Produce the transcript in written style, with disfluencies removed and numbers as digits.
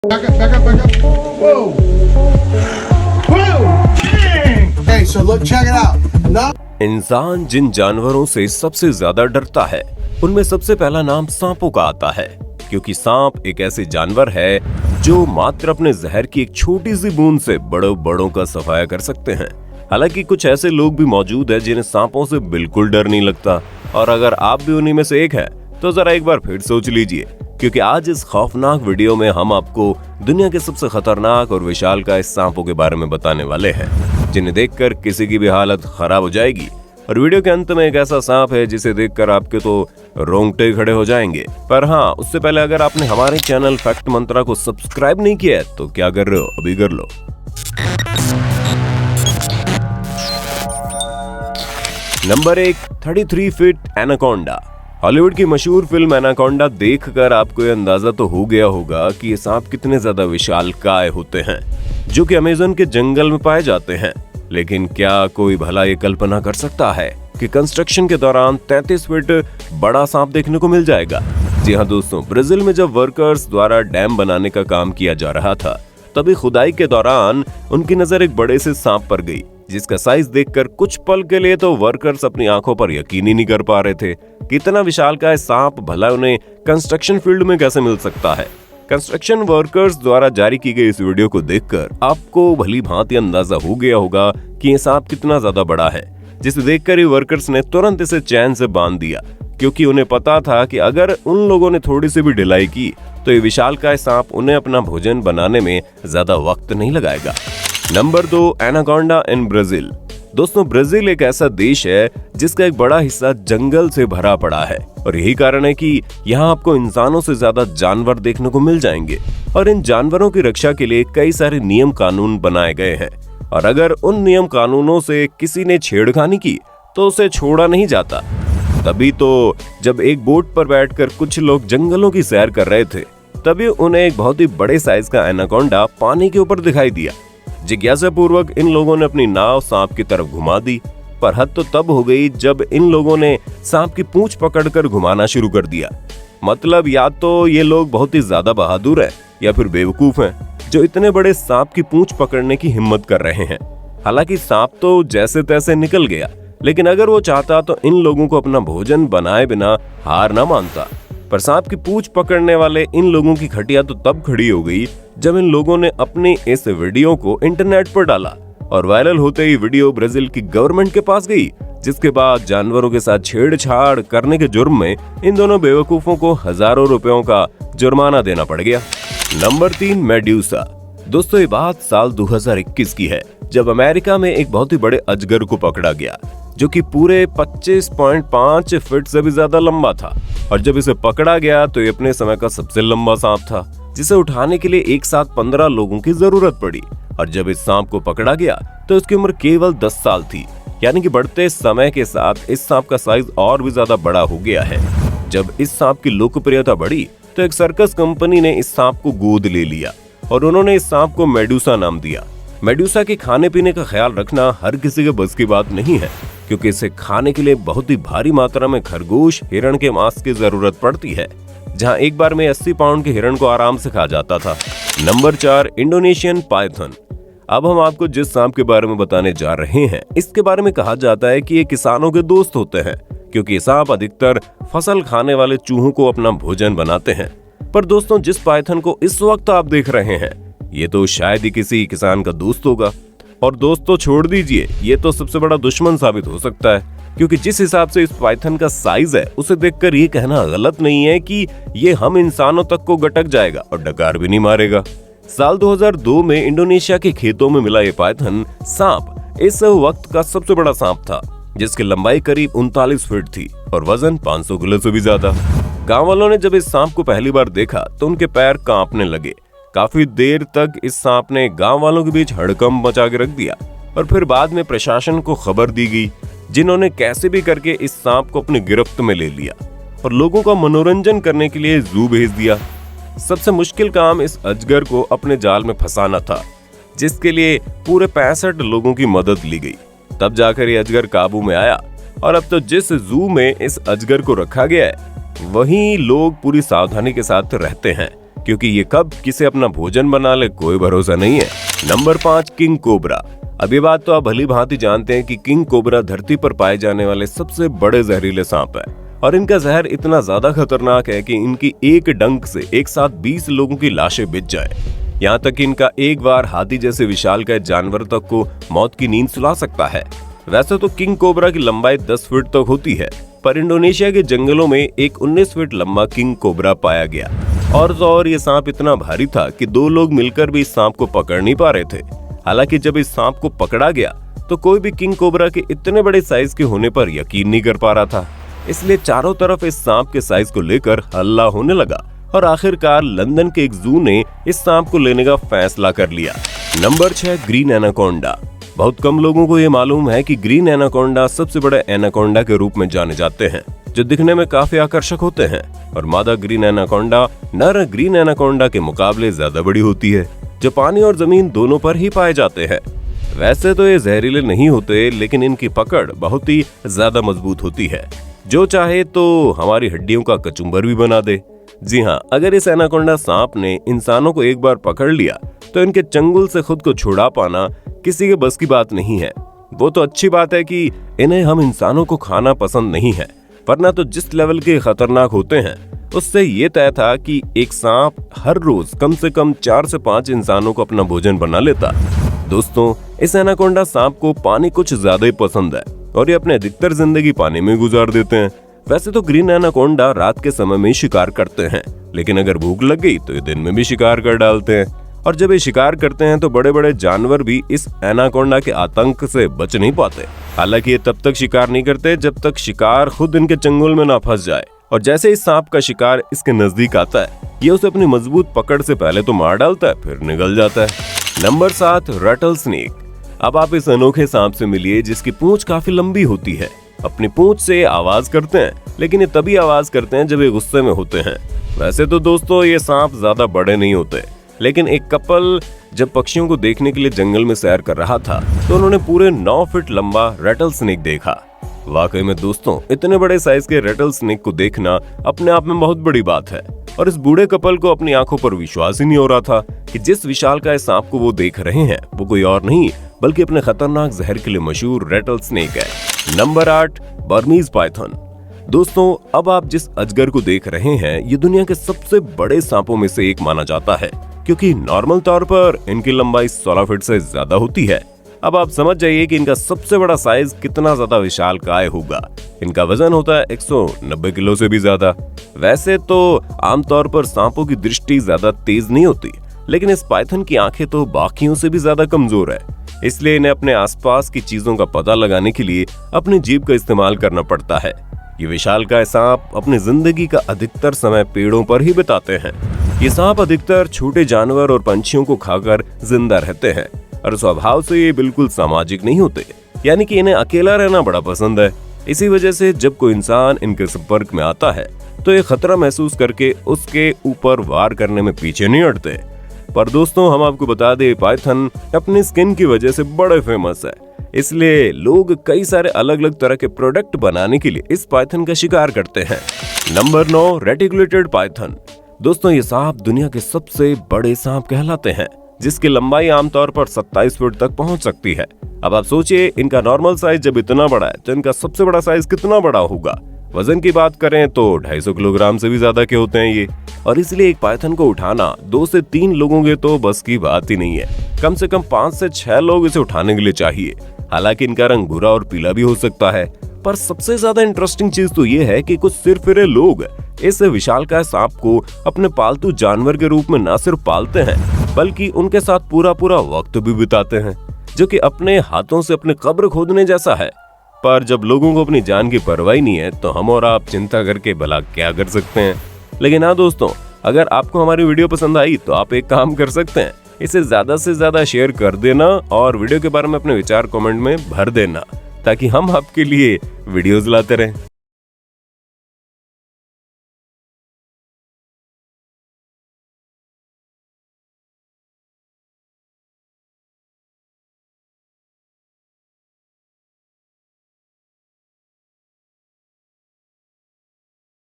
Back up, back up, back up. Whoa. Whoa. Dang. Okay, so look, check it out. Now इंसान जिन जानवरों से सबसे ज्यादा डरता है उनमें सबसे पहला नाम सांपों का आता है, क्योंकि सांप एक ऐसे जानवर है जो मात्र अपने जहर की एक छोटी सी बूंद से बड़ों का सफाया कर सकते हैं। हालांकि कुछ ऐसे लोग भी मौजूद हैं जिन्हें सांपों से बिल्कुल डर नहीं लगता, और अगर आप भी उन्हीं में से एक हैं तो जरा एक बार फिर सोच लीजिए, क्योंकि आज इस खौफनाक वीडियो में हम आपको दुनिया के सबसे खतरनाक और विशालकाय सांपों के बारे में बताने वाले हैं, जिन्हें देखकर किसी की भी हालत खराब हो जाएगी। और वीडियो के अंत में एक ऐसा सांप है जिसे देखकर आपके तो रोंगटे खड़े हो जाएंगे। पर हाँ, उससे पहले अगर आपने हमारे चैनल फैक्ट मंत्रा को सब्सक्राइब नहीं किया है तो क्या कर रहे हो, अभी कर लो। Number 1, 33 feet anaconda. हॉलीवुड की मशहूर फिल्म एनाकोंडा देखकर आपको ये अंदाजा तो हो गया होगा कि ये सांप कितने ज्यादा विशालकाय होते हैं, जो कि अमेज़न के जंगल में पाए जाते हैं। लेकिन क्या कोई भला ये कल्पना कर सकता है कि कंस्ट्रक्शन के दौरान 33 फीट बड़ा सांप देखने को मिल जाएगा? जी हाँ दोस्तों, ब्राजील में जब वर्कर्स द्वारा डैम बनाने का काम किया जा रहा था, तभी खुदाई के दौरान उनकी नजर एक बड़े से सांप पर गई, जिसका साइज देखकर कुछ पल के लिए तो वर्कर्स अपनी आंखों पर यकीन ही नहीं कर पा रहे थे कि इतना विशालकाय सांप भला उन्हें कंस्ट्रक्शन फील्ड में कैसे मिल सकता है। कंस्ट्रक्शन वर्कर्स द्वारा जारी की गई इस वीडियो को देखकर आपको भली भांति अंदाजा हो गया होगा कि ये सांप कितना ज्यादा बड़ा है, जिसे देखकर ही वर्कर्स ने तुरंत इसे चैन से बांध दिया, क्योंकि उन्हें पता था कि अगर उन लोगों ने थोड़ी सी भी ढिलाई की तो ये विशालकाय सांप उन्हें अपना भोजन बनाने में ज्यादा वक्त नहीं लगाएगा। Number 2, anaconda in Brazil. दोस्तों, ब्राजील एक ऐसा देश है जिसका एक बड़ा हिस्सा जंगल से भरा पड़ा है, और यही कारण है कि यहाँ आपको इंसानों से ज्यादा जानवर देखने को मिल जाएंगे। और इन जानवरों की रक्षा के लिए कई सारे नियम कानून बनाए गए हैं, और अगर उन नियम कानूनों से किसी ने छेड़खानी की तो उसे छोड़ा नहीं जाता। तभी तो जब एक बोट पर बैठकर कुछ लोग जंगलों की सैर कर रहे थे, तभी उन्हें एक बहुत ही बड़े साइज का एनाकोंडा पानी के ऊपर दिखाई दिया। जिज्ञासा पूर्वक इन लोगों ने अपनी नाव सांप की तरफ घुमा दी, पर हद तो तब हो गई जब इन लोगों ने सांप की पूंछ पकड़कर घुमाना शुरू कर दिया। मतलब या तो ये लोग बहुत ही ज्यादा बहादुर हैं या फिर बेवकूफ हैं, जो इतने बड़े सांप की पूंछ पकड़ने की हिम्मत कर रहे हैं। हालांकि सांप तो जैसे तैसे निकल गया, लेकिन अगर वो चाहता तो इन लोगों को अपना भोजन बनाए बिना हार न मानता। पर सांप की पूंछ पकड़ने वाले इन लोगों की खटिया तो तब खड़ी हो गई जब इन लोगों ने अपनी इस वीडियो को इंटरनेट पर डाला, और वायरल होते ही वीडियो ब्राजील की गवर्नमेंट के पास गई, जिसके बाद जानवरों के साथ छेड़छाड़ करने के जुर्म में इन दोनों बेवकूफों को हजारों रुपयों का जुर्माना देना पड़ गया। Number 3, Medusa. दोस्तों, ये बात साल 2021 की है, जब अमेरिका में एक बहुत ही बड़े अजगर को पकड़ा गया, जो कि पूरे 25.5 फीट से भी ज्यादा लंबा था। और जब इसे पकड़ा गया तो ये अपने समय का सबसे लंबा सांप था, जिसे उठाने के लिए एक साथ 15 लोगों की जरूरत पड़ी। और जब इस सांप को पकड़ा गया तो इसकी उम्र केवल 10 साल थी, यानी कि बढ़ते समय के साथ इस सांप का साइज और भी ज्यादा बड़ा हो गया है। जब इस सांप की लोकप्रियता बढ़ी तो एक सर्कस कंपनी ने इस सांप को गोद ले लिया, और उन्होंने इस सांप को मेडुसा नाम दिया। मेडुसा के खाने पीने का ख्याल रखना हर किसी के बस की बात नहीं है, क्योंकि इसे खाने के लिए बहुत ही भारी मात्रा में खरगोश, हिरण के मांस की जरूरत पड़ती है, जहां एक बार में 80 पाउंड के हिरण को आराम से खा जाता था। Number 4, Indonesian Python. अब हम आपको जिस सांप के बारे में बताने जा रहे हैं, इसके बारे में कहा जाता है कि ये किसानों के दोस्त होते हैं, क्योंकि ये सांप अधिकतर फसल खाने वाले चूहों को अपना भोजन बनाते हैं। पर दोस्तों, जिस पाइथन को इस वक्त आप देख रहे हैं, ये तो शायद ही किसी किसान का दोस्त होगा। और दोस्तों छोड़ दीजिए, ये तो सबसे बड़ा दुश्मन साबित हो सकता है, क्योंकि जिस हिसाब से इस पाइथन का साइज है, उसे देखकर ये कहना गलत नहीं है कि ये हम इंसानों तक को गटक जाएगा और डकार भी नहीं मारेगा। साल 2002 में इंडोनेशिया के खेतों में मिला ये पाइथन सांप इस वक्त का सबसे बड़ा सांप था, जिसकी लंबाई करीब 39 फीट थी और वजन 500 किलो से भी ज्यादा। गाँव वालों ने जब इस सांप को पहली बार देखा तो उनके पैर कांपने लगे। काफी देर तक इस सांप ने गांव वालों के बीच हड़कंप मचा के रख दिया, और फिर बाद में प्रशासन को खबर दी गई, जिन्होंने कैसे भी करके इस सांप को अपनी गिरफ्त में ले लिया और लोगों का मनोरंजन करने के लिए जू भेज दिया। सबसे मुश्किल काम इस अजगर को अपने जाल में फंसाना था, जिसके लिए पूरे 65 लोगों की मदद ली गई। तब जाकर ये अजगर काबू में आया, और अब तो जिस जू में इस अजगर को रखा गया है, वहीं लोग पूरी सावधानी के साथ रहते हैं, क्योंकि ये कब किसे अपना भोजन बना ले कोई भरोसा नहीं है। Number 5, king cobra. अब ये बात तो आप भली भांति जानते हैं कि किंग कोबरा धरती पर पाए जाने वाले सबसे बड़े जहरीले सांप है और इनका जहर इतना ज्यादा खतरनाक है कि इनकी एक डंक से एक साथ 20 लोगों की लाशें बिछ जाए। यहाँ तक कि इनका एक बार हाथी जैसे विशालकाय जानवर तक को मौत की नींद सुला सकता है। वैसे तो किंग कोबरा की लंबाई 10 फीट तक होती है, पर इंडोनेशिया के जंगलों में एक 19 फीट लंबा किंग कोबरा पाया गया। और तो और ये सांप इतना भारी था कि 2 लोग मिलकर भी इस सांप को पकड़ नहीं पा रहे थे। हालांकि जब इस सांप को पकड़ा गया तो कोई भी किंग कोबरा के इतने बड़े साइज के होने पर यकीन नहीं कर पा रहा था, इसलिए चारों तरफ इस सांप के साइज को लेकर हल्ला होने लगा और आखिरकार लंदन के एक जू ने इस सांप को लेने का फैसला कर लिया। Number 6, green anaconda. बहुत कम लोगों को ये मालूम है कि ग्रीन एनाकोंडा सबसे बड़े एनाकोंडा के रूप में जाने जाते हैं, जो दिखने में काफी आकर्षक होते हैं और मादा ग्रीन एनाकोंडा नर ग्रीन एनाकोंडा के मुकाबले ज्यादा बड़ी होती है, जो पानी और जमीन दोनों पर ही पाए जाते हैं। वैसे तो ये जहरीले नहीं होते, लेकिन इनकी पकड़ बहुत ही ज्यादा मजबूत होती है, जो चाहे तो हमारी हड्डियों का कचुम्बर भी बना दे। जी हाँ, अगर इस एनाकोंडा सांप ने इंसानों को एक बार पकड़ लिया तो इनके चंगुल से खुद को छुड़ा पाना किसी के बस की बात नहीं है। वो तो अच्छी बात है कि इन्हें हम इंसानों को खाना पसंद नहीं है, वरना तो जिस लेवल के खतरनाक होते हैं उससे ये तय था कि एक सांप हर रोज कम से कम 4 से 5 इंसानों को अपना भोजन बना लेता। दोस्तों, इस एनाकोंडा सांप को पानी कुछ ज्यादा ही पसंद है और ये अपने अधिकतर जिंदगी पानी में गुजार देते हैं। वैसे तो ग्रीन एनाकोंडा रात के समय में शिकार करते हैं, लेकिन अगर भूख लग गई तो ये दिन में भी शिकार कर डालते हैं। और जब ये शिकार करते हैं तो बड़े बड़े जानवर भी इस एनाकोंडा के आतंक से बच नहीं पाते। हालांकि ये तब तक शिकार नहीं करते जब तक शिकार खुद इनके चंगुल में ना फंस जाए, और जैसे इस सांप का शिकार इसके नजदीक आता है, ये उसे अपनी मजबूत पकड़ से पहले तो मार डालता है, फिर निगल जाता है। Number 7, Ratle snake. अब आप इस अनोखे सांप से मिलिए जिसकी पूंछ काफी लंबी होती है। अपनी पूंछ से आवाज करते हैं, लेकिन ये तभी आवाज करते हैं जब ये गुस्से में होते हैं। वैसे तो दोस्तों ये सांप ज्यादा बड़े नहीं होते, लेकिन एक कपल जब पक्षियों को देखने के लिए जंगल में सैर कर रहा था तो उन्होंने पूरे 9 फीट लंबा रटल स्नेक देखा। वाकई में दोस्तों, इतने बड़े साइज के रटल स्नेक को देखना अपने आप में बहुत बड़ी बात है और इस बूढ़े कपल को अपनी आंखों पर विश्वास ही नहीं हो रहा था कि जिस विशालकाय सांप को वो देख रहे हैं वो कोई और नहीं बल्कि अपने खतरनाक जहर के लिए मशहूर रटल स्नेक है। Number 8, Burmese Python. दोस्तों, अब आप जिस अजगर को देख रहे हैं ये दुनिया के सबसे बड़े सांपों में से एक माना जाता है, क्योंकि नॉर्मल तौर पर इनकी लंबाई 16 फीट से ज्यादा होती है। अब आप समझ जाइए कि इनका सबसे बड़ा साइज कितना ज्यादा विशालकाय होगा। इनका वजन होता है 190 किलो से भी ज्यादा। वैसे तो आमतौर पर सांपों की दृष्टि ज्यादा तेज नहीं होती, लेकिन इस पाइथन की आंखें तो बाकियों से भी ज्यादा कमजोर है, इसलिए इन्हें अपने आसपास की चीजों का पता लगाने के लिए अपनी जीभ का इस्तेमाल करना पड़ता है। ये विशालकाय सांप अपनी जिंदगी का अधिकतर समय पेड़ों पर ही बिताते हैं। ये सांप अधिकतर छोटे जानवर और पंछियों को खाकर जिंदा रहते हैं और स्वभाव से ये बिल्कुल सामाजिक नहीं होते, यानी कि इन्हें अकेला रहना बड़ा पसंद है। इसी वजह से जब कोई इंसान इनके संपर्क में आता है तो ये खतरा महसूस करके उसके ऊपर वार करने में पीछे नहीं हटते। पर दोस्तों, हम आपको बता दें, पाइथन अपनी स्किन की वजह से बड़े फेमस है, इसलिए लोग कई सारे अलग अलग तरह के प्रोडक्ट बनाने के लिए इस पाइथन का शिकार करते हैं। Number 9, reticulated Python. दोस्तों, ये सांप दुनिया के सबसे बड़े सांप कहलाते हैं, जिसकी लंबाई आमतौर पर 27 फीट तक पहुंच सकती है। अब आप सोचिए, इनका नॉर्मल साइज जब इतना बड़ा है तो इनका सबसे बड़ा साइज कितना बड़ा होगा। वजन की बात करें तो 250 किलोग्राम से भी ज्यादा के होते हैं ये, और इसलिए एक पाइथन को उठाना 2 से 3 लोगों के तो बस की बात ही नहीं है। कम से कम 5 से 6 लोग इसे उठाने के लिए चाहिए। हालांकि इनका रंग भूरा और पीला भी हो सकता है, पर सबसे ज्यादा इंटरेस्टिंग चीज तो ये है कि कुछ सिरफिरे लोग इस विशालकाय सांप को अपने पालतू जानवर के रूप में न सिर्फ पालते हैं बल्कि उनके साथ पूरा वक्त भी बिताते हैं, जो कि अपने हाथों से अपने कब्र खोदने जैसा है। पर जब लोगों को अपनी जान की परवाह नहीं है तो हम और आप चिंता करके भला क्या कर सकते हैं। लेकिन हाँ दोस्तों, अगर आपको हमारी वीडियो पसंद आई तो आप एक काम कर सकते हैं, इसे ज्यादा से ज्यादा शेयर कर देना और वीडियो के बारे में अपने विचार कमेंट में भर देना, ताकि हम आपके लिए वीडियोस लाते रहें।